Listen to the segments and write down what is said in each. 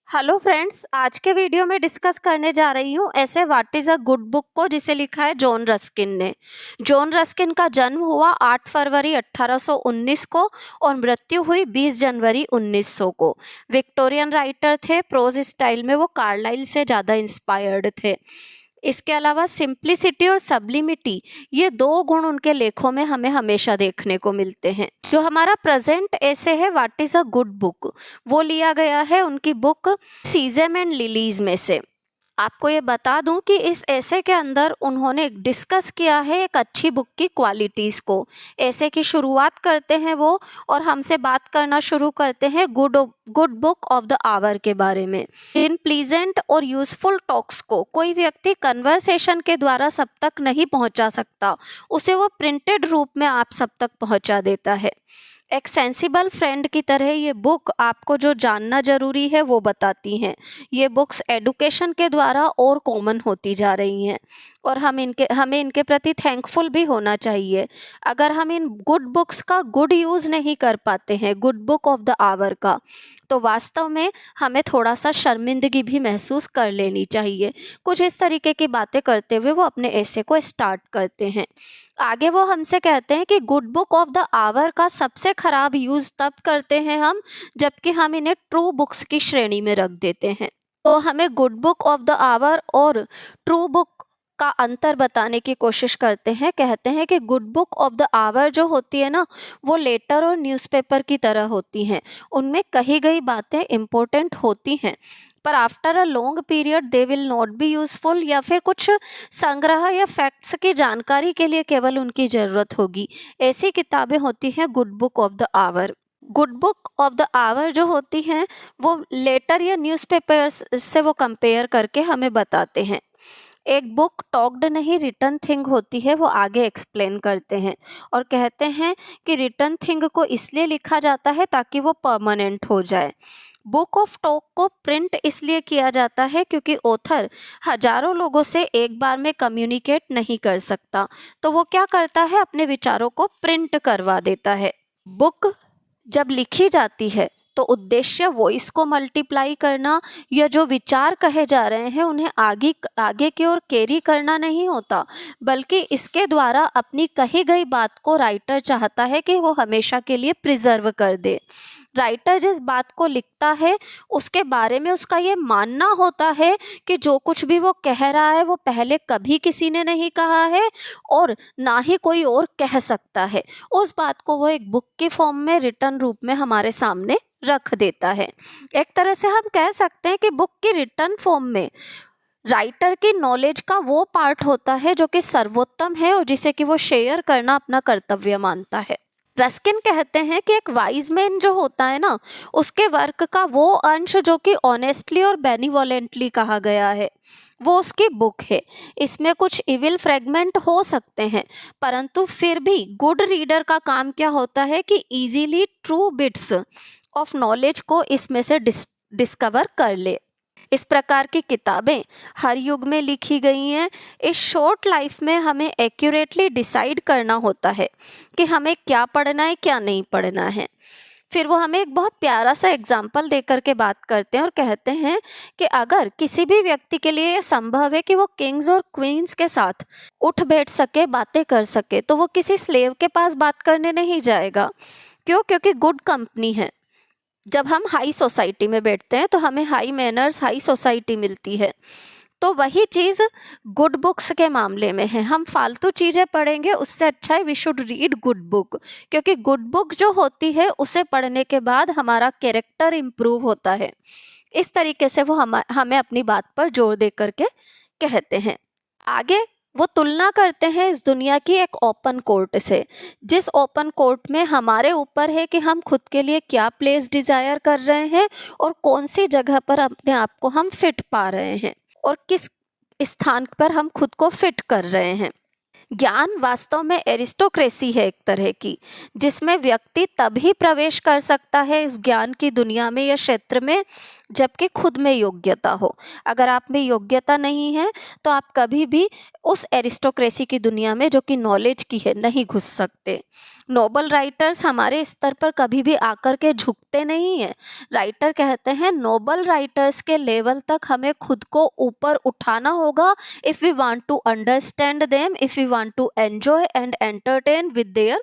Hello friends, आज के video में डिस्कस करने जा रही हूँ ऐसे what is a good book को, जिसे लिखा है जॉन रस्किन ने। जॉन रस्किन का जन्म हुआ 8 फरवरी 1819 को और मृत्यु हुई 20 जनवरी 1900 को। विक्टोरियन राइटर थे। प्रोज स्टाइल में वो कार्लाइल से ज़्यादा इंस्पायर्ड थे। इसके अलावा सिंप्लिसिटी और सब्लिमिटी, ये दो गुण उनके लेखों में हमें हमेशा देखने को मिलते हैं। जो हमारा प्रेजेंट ऐसे है what is a good book, वो लिया गया है उनकी बुक सीज़म एंड लिलीज में से। आपको ये बता दूं कि इस ऐसे के अंदर उन्होंने डिस्कस किया है एक अच्छी बुक की क्वालिटीज़ को। ऐसे की शुरुआत करते हैं वो और हमसे बात करना शुरू करते हैं good good book of the hour के बारे में। इन प्लीजेंट और यूजफुल टॉक्स को कोई व्यक्ति कन्वर्सेशन के द्वारा सब तक नहीं पहुंचा सकता, उसे वो प्रिंटेड रूप में आप सब तक पहुंचा देता है। एक सेंसिबल फ्रेंड की तरह ये बुक आपको जो जानना जरूरी है वो बताती हैं। ये बुक्स एडुकेशन के द्वारा और कॉमन होती जा रही हैं और हमें इनके प्रति थैंकफुल भी होना चाहिए। अगर हम इन गुड बुक्स का गुड यूज़ नहीं कर पाते हैं, good book of the hour का, तो वास्तव में हमें थोड़ा सा शर्मिंदगी भी महसूस कर लेनी चाहिए। कुछ इस तरीके की बातें करते हुए वो अपने ऐसे को स्टार्ट करते हैं। आगे वो हमसे कहते हैं कि good book of the hour का सबसे खराब यूज़ तब करते हैं हम, जबकि हम इन्हें ट्रू बुक्स की श्रेणी में रख देते हैं। तो हमें good book of the hour और ट्रू बुक का अंतर बताने की कोशिश करते हैं। कहते हैं कि good book of the hour जो होती है ना, वो लेटर और न्यूज़पेपर की तरह होती हैं। उनमें कही गई बातें इम्पोर्टेंट होती हैं, पर after a long period they will not be useful, या फिर कुछ संग्रह या फैक्ट्स की जानकारी के लिए केवल उनकी ज़रूरत होगी। ऐसी किताबें होती हैं good book of the hour. Good book of the hour जो होती हैं वो लेटर या न्यूज़पेपर्स से वो कंपेयर करके हमें बताते हैं। एक बुक टॉक्ड नहीं रिटन थिंग होती है, वो आगे एक्सप्लेन करते हैं और कहते हैं कि रिटन थिंग को इसलिए लिखा जाता है ताकि वो परमानेंट हो जाए। बुक ऑफ टॉक को प्रिंट इसलिए किया जाता है क्योंकि ऑथर हजारों लोगों से एक बार में कम्युनिकेट नहीं कर सकता, तो वो क्या करता है, अपने विचारों को प्रिंट करवा देता है। बुक जब लिखी जाती है तो उद्देश्य वॉइस को मल्टीप्लाई करना या जो विचार कहे जा रहे हैं उन्हें आगे आगे की ओर कैरी करना नहीं होता, बल्कि इसके द्वारा अपनी कही गई बात को राइटर चाहता है कि वो हमेशा के लिए प्रिजर्व कर दे। राइटर जिस बात को लिखता है उसके बारे में उसका ये मानना होता है कि जो कुछ भी वो कह रहा है वो पहले कभी किसी ने नहीं कहा है और ना ही कोई और कह सकता है। उस बात को वो एक बुक की फॉर्म में रिटन रूप में हमारे सामने रख देता है। एक तरह से हम कह सकते हैं कि बुक की रिटन फॉर्म में राइटर की नॉलेज का वो पार्ट होता है जो कि सर्वोत्तम है और जिसे कि वो शेयर करना अपना कर्तव्य मानता है। रस्किन कहते हैं कि एक वाइज मैन जो होता है ना, उसके वर्क का वो अंश जो कि ऑनेस्टली और बेनिवोलेंटली कहा गया है, वो उसकी बुक है। इसमें कुछ इविल फ्रेगमेंट हो सकते हैं, परंतु फिर भी गुड रीडर का काम क्या होता है कि easily true bits of knowledge को इसमें से डिस्कवर कर ले। इस प्रकार की किताबें हर युग में लिखी गई हैं। इस शॉर्ट लाइफ में हमें एक्यूरेटली डिसाइड करना होता है कि हमें क्या पढ़ना है, क्या नहीं पढ़ना है। फिर वो हमें एक बहुत प्यारा सा एग्जाम्पल दे करके बात करते हैं और कहते हैं कि अगर किसी भी व्यक्ति के लिए यह संभव है कि वो किंग्स और क्वींस के साथ उठ बैठ सके, बातें कर सके, तो वो किसी स्लेव के पास बात करने नहीं जाएगा। क्यों? क्योंकि गुड कंपनी है। जब हम हाई सोसाइटी में बैठते हैं तो हमें हाई मैनर्स, हाई सोसाइटी मिलती है। तो वही चीज़ गुड बुक्स के मामले में है। हम फालतू चीज़ें पढ़ेंगे उससे अच्छा है we should read good book, क्योंकि गुड बुक जो होती है उसे पढ़ने के बाद हमारा कैरेक्टर इम्प्रूव होता है। इस तरीके से वो हमें अपनी बात पर जोर दे करके कहते हैं। आगे वो तुलना करते हैं इस दुनिया की एक ओपन कोर्ट से, जिस ओपन कोर्ट में हमारे ऊपर है कि हम खुद के लिए क्या प्लेस डिजायर कर रहे हैं और कौन सी जगह पर अपने आप को हम फिट पा रहे हैं और किस स्थान पर हम खुद को फिट कर रहे हैं। ज्ञान वास्तव में एरिस्टोक्रेसी है एक तरह की, जिसमें व्यक्ति तभी प्रवेश कर सकता है इस ज्ञान की दुनिया में या क्षेत्र में जबकि खुद में योग्यता हो। अगर आप में योग्यता नहीं है तो आप कभी भी उस एरिस्टोक्रेसी की दुनिया में जो कि नॉलेज की है नहीं घुस सकते। नोबल राइटर्स हमारे स्तर पर कभी भी आकर के झुकते नहीं हैं। राइटर कहते हैं नोबल राइटर्स के लेवल तक हमें खुद को ऊपर उठाना होगा if we want to understand them, if we want to enjoy and entertain with their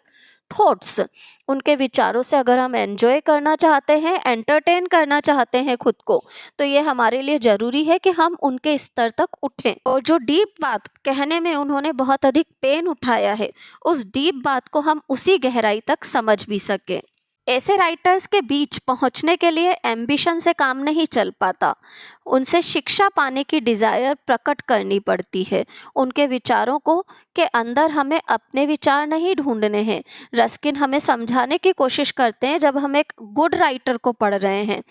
thoughts. उनके विचारों से अगर हम एंजॉय करना चाहते हैं, एंटरटेन करना चाहते हैं खुद को, तो ये हमारे लिए ज़रूरी है कि हम उनके स्तर तक उठें। और जो डीप बात कहने में उन्होंने बहुत अधिक पेन उठाया है, उस डीप बात को हम उसी गहराई तक समझ भी सकें। ऐसे राइटर्स के बीच पहुंचने के लिए एम्बिशन से काम नहीं चल पाता। उनसे शिक्षा पाने की डिज़ायर प्रकट करनी पड़ती है। उनके विचारों को के अंदर हमें अपने विचार नहीं ढूंढने हैं। रस्किन हमें समझाने की कोशिश करते हैं, जब हम एक गुड राइटर को पढ़ रहे हैं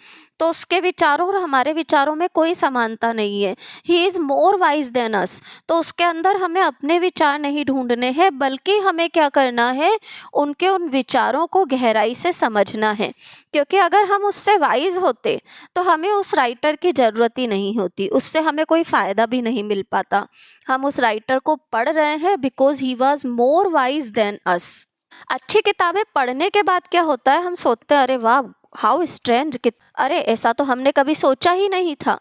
तो उसके विचारों और हमारे विचारों में कोई समानता नहीं है। He is more wise than us. तो उसके अंदर हमें अपने विचार नहीं ढूंढने हैं, बल्कि हमें क्या करना है, उनके उन विचारों को गहराई से समझना है। क्योंकि अगर हम उससे वाइज होते तो हमें उस राइटर की ज़रूरत ही नहीं होती, उससे हमें कोई फ़ायदा भी नहीं मिल पाता। हम उस राइटर को पढ़ रहे हैं because he was more wise than us. अच्छी किताबें पढ़ने के बाद क्या होता है, हम सोचते हैं अरे वाह हाउ स्ट्रेंज, अरे ऐसा तो हमने कभी सोचा ही नहीं था।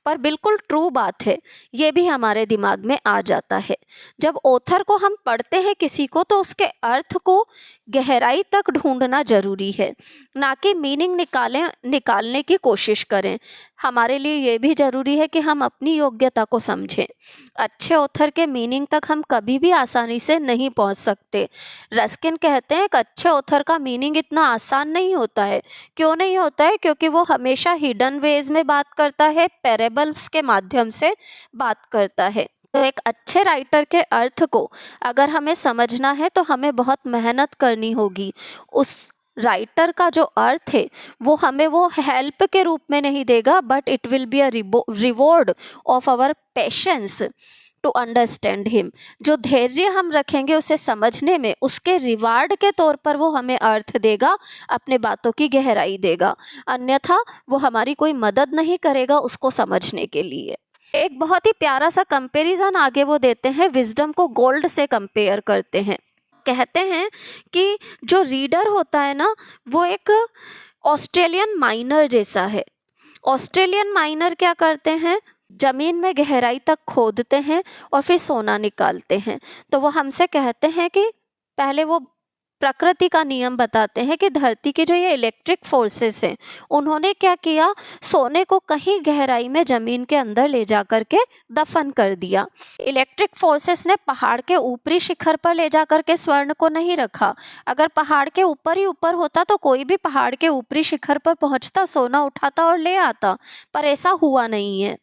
पर बिल्कुल ट्रू बात है, ये भी हमारे दिमाग में आ जाता है। जब ऑथर को हम पढ़ते हैं किसी को, तो उसके अर्थ को गहराई तक ढूंढना जरूरी है, ना कि मीनिंग निकालने की कोशिश करें। हमारे लिए ये भी ज़रूरी है कि हम अपनी योग्यता को समझें। अच्छे ऑथर के मीनिंग तक हम कभी भी आसानी से नहीं पहुंच सकते। रस्किन कहते हैं कि अच्छे ऑथर का मीनिंग इतना आसान नहीं होता है। क्यों नहीं होता है? क्योंकि वो हमेशा हिडन वेज में बात करता है, पैरेबल्स के माध्यम से बात करता है। तो एक अच्छे राइटर के अर्थ को अगर हमें समझना है तो हमें बहुत मेहनत करनी होगी। उस राइटर का जो अर्थ है वो हमें वो हेल्प के रूप में नहीं देगा, but it will be a reward of our patience to understand him. जो धैर्य हम रखेंगे उसे समझने में, उसके रिवार्ड के तौर पर वो हमें अर्थ देगा, अपने बातों की गहराई देगा। अन्यथा वो हमारी कोई मदद नहीं करेगा उसको समझने के लिए। एक बहुत ही प्यारा सा कंपैरिजन आगे वो देते हैं, विजडम को गोल्ड से कंपेयर करते हैं। कहते हैं कि जो रीडर होता है ना, वो एक ऑस्ट्रेलियन माइनर जैसा है। ऑस्ट्रेलियन माइनर क्या करते हैं, जमीन में गहराई तक खोदते हैं और फिर सोना निकालते हैं। तो वो हमसे कहते हैं कि पहले वो प्रकृति का नियम बताते हैं कि धरती के जो ये इलेक्ट्रिक फोर्सेस हैं, उन्होंने क्या किया, सोने को कहीं गहराई में जमीन के अंदर ले जा कर के दफन कर दिया। इलेक्ट्रिक फोर्सेस ने पहाड़ के ऊपरी शिखर पर ले जा कर के स्वर्ण को नहीं रखा। अगर पहाड़ के ऊपर ही ऊपर होता तो कोई भी पहाड़ के ऊपरी शिखर पर पहुंचता, सोना उठाता और ले आता, पर ऐसा हुआ नहीं है।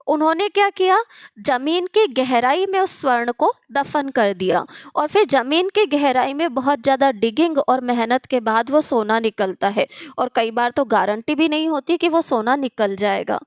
उन्होंने क्या किया, जमीन की गहराई में उस स्वर्ण को दफन कर दिया और फिर जमीन की गहराई में बहुत ज़्यादा डिगिंग और मेहनत के बाद वो सोना निकलता है। और कई बार तो गारंटी भी नहीं होती कि वो सोना निकल जाएगा।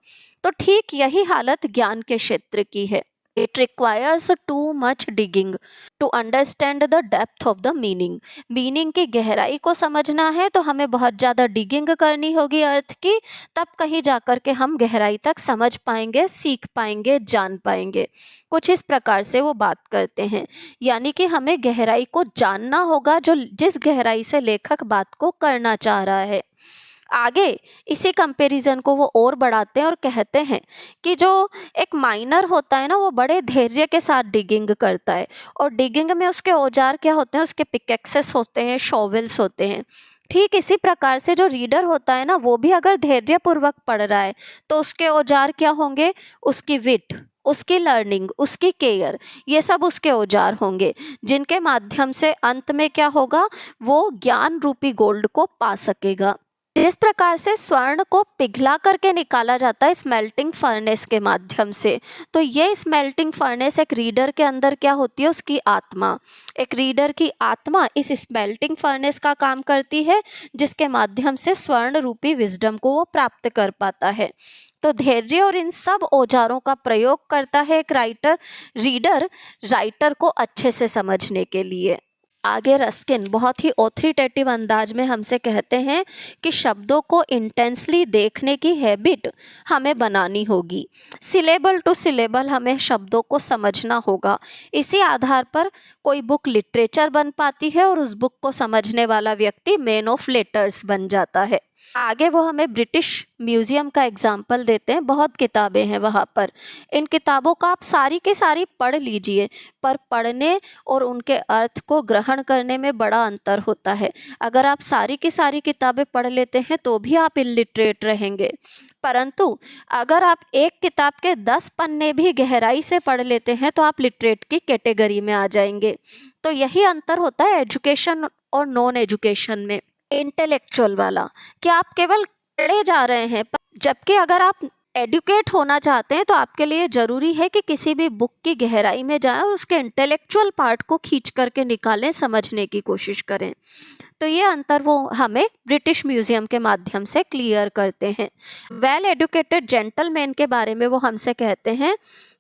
तो ठीक यही हालत ज्ञान के क्षेत्र की है। It requires too much digging to understand the depth of the meaning. Meaning की गहराई को समझना है तो हमें बहुत ज़्यादा डिगिंग करनी होगी अर्थ की, तब कहीं जाकर के हम गहराई तक समझ पाएंगे, सीख पाएंगे, जान पाएंगे। कुछ इस प्रकार से वो बात करते हैं, यानी कि हमें गहराई को जानना होगा, जो जिस गहराई से लेखक बात को करना चाह रहा है। आगे इसी कंपैरिजन को वो और बढ़ाते हैं और कहते हैं कि जो एक माइनर होता है ना, वो बड़े धैर्य के साथ डिगिंग करता है। और डिगिंग में उसके औजार क्या होते हैं, उसके पिकेक्सेस होते हैं, शॉवेल्स होते हैं। ठीक इसी प्रकार से जो रीडर होता है ना, वो भी अगर धैर्यपूर्वक पढ़ रहा है तो उसके औजार क्या होंगे, उसकी विट, उसकी लर्निंग, उसकी केयर, ये सब उसके औजार होंगे, जिनके माध्यम से अंत में क्या होगा, वो ज्ञान रूपी गोल्ड को पा सकेगा। जिस प्रकार से स्वर्ण को पिघला करके निकाला जाता है स्मेल्टिंग फर्नेस के माध्यम से, तो ये स्मेल्टिंग फर्नेस एक रीडर के अंदर क्या होती है, उसकी आत्मा। एक रीडर की आत्मा इस स्मेल्टिंग फर्नेस का काम करती है, जिसके माध्यम से स्वर्ण रूपी विजडम को वो प्राप्त कर पाता है। तो धैर्य और इन सब औजारों का प्रयोग करता है एक रीडर राइटर को अच्छे से समझने के लिए। आगे रस्किन बहुत ही ऑथोरिटेटिव अंदाज में हमसे कहते हैं कि शब्दों को इंटेंसली देखने की हैबिट हमें बनानी होगी। सिलेबल टू सिलेबल हमें शब्दों को समझना होगा। इसी आधार पर कोई बुक लिटरेचर बन पाती है और उस बुक को समझने वाला व्यक्ति मैन ऑफ लेटर्स बन जाता है। आगे वो हमें ब्रिटिश म्यूजियम का एग्जाम्पल देते हैं। बहुत किताबें हैं वहाँ पर। इन किताबों का आप सारी की सारी पढ़ लीजिए, पर पढ़ने और उनके अर्थ को ग्रहण करने में बड़ा अंतर होता है। अगर आप सारी की सारी किताबें पढ़ लेते हैं तो भी आप इलिटरेट रहेंगे, परंतु अगर आप एक किताब के 10 पन्ने भी गहराई से पढ़ लेते हैं तो आप लिटरेट की कैटेगरी में आ जाएंगे। तो यही अंतर होता है एजुकेशन और नॉन एजुकेशन में। इंटेलेक्चुअल वाला कि आप केवल पढ़े जा रहे हैं, जबकि अगर आप एडुकेट होना चाहते हैं तो आपके लिए ज़रूरी है कि किसी भी बुक की गहराई में जाएं और उसके इंटेलेक्चुअल पार्ट को खींच करके निकालें, समझने की कोशिश करें। तो ये अंतर वो हमें ब्रिटिश म्यूजियम के माध्यम से क्लियर करते हैं। वेल एडुकेटेड जेंटलमैन के बारे में वो हमसे कहते हैं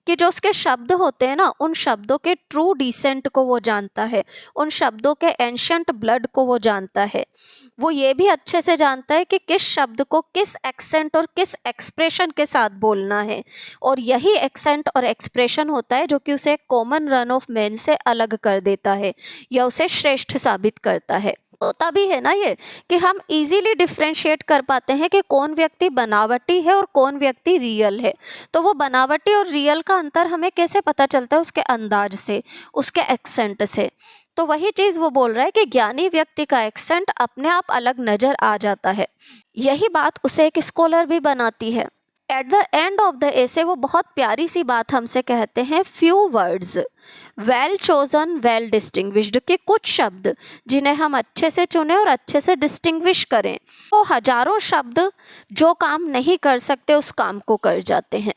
कि जो उसके शब्द होते हैं ना, उन शब्दों के ट्रू डिसेंट को वो जानता है, उन शब्दों के एंशंट ब्लड को वो जानता है। वो ये भी अच्छे से जानता है कि किस शब्द को किस एक्सेंट और किस एक्सप्रेशन के साथ बोलना है, और यही एक्सेंट और एक्सप्रेशन होता है जो कि उसे कॉमन रन ऑफ मैन से अलग कर देता है या उसे श्रेष्ठ साबित करता है। तो तभी है ना ये कि हम इजीली डिफ्रेंशिएट कर पाते हैं कि कौन व्यक्ति बनावटी है और कौन व्यक्ति रियल है। तो वो बनावटी और रियल का अंतर हमें कैसे पता चलता है? उसके अंदाज से, उसके एक्सेंट से। तो वही चीज़ वो बोल रहा है कि ज्ञानी व्यक्ति का एक्सेंट अपने आप अलग नज़र आ जाता है। यही बात उसे एक स्कॉलर भी बनाती है। At the end of the essay वो बहुत प्यारी सी बात हमसे कहते हैं, few words well chosen well distinguished, के कुछ शब्द जिन्हें हम अच्छे से चुने और अच्छे से डिस्टिंग्विश करें, वो हजारों शब्द जो काम नहीं कर सकते उस काम को कर जाते हैं।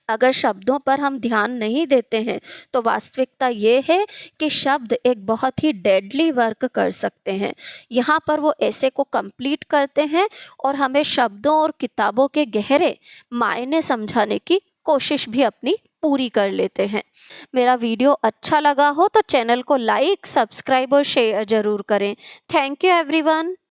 अगर शब्दों पर हम ध्यान नहीं देते हैं तो वास्तविकता ये है कि शब्द एक बहुत ही डेडली वर्क कर सकते हैं। यहाँ पर वो ऐसे को कंप्लीट करते हैं और हमें शब्दों और किताबों के गहरे मायने समझाने की कोशिश भी अपनी पूरी कर लेते हैं। मेरा वीडियो अच्छा लगा हो तो चैनल को लाइक, सब्सक्राइब और शेयर ज़रूर करें। Thank you everyone.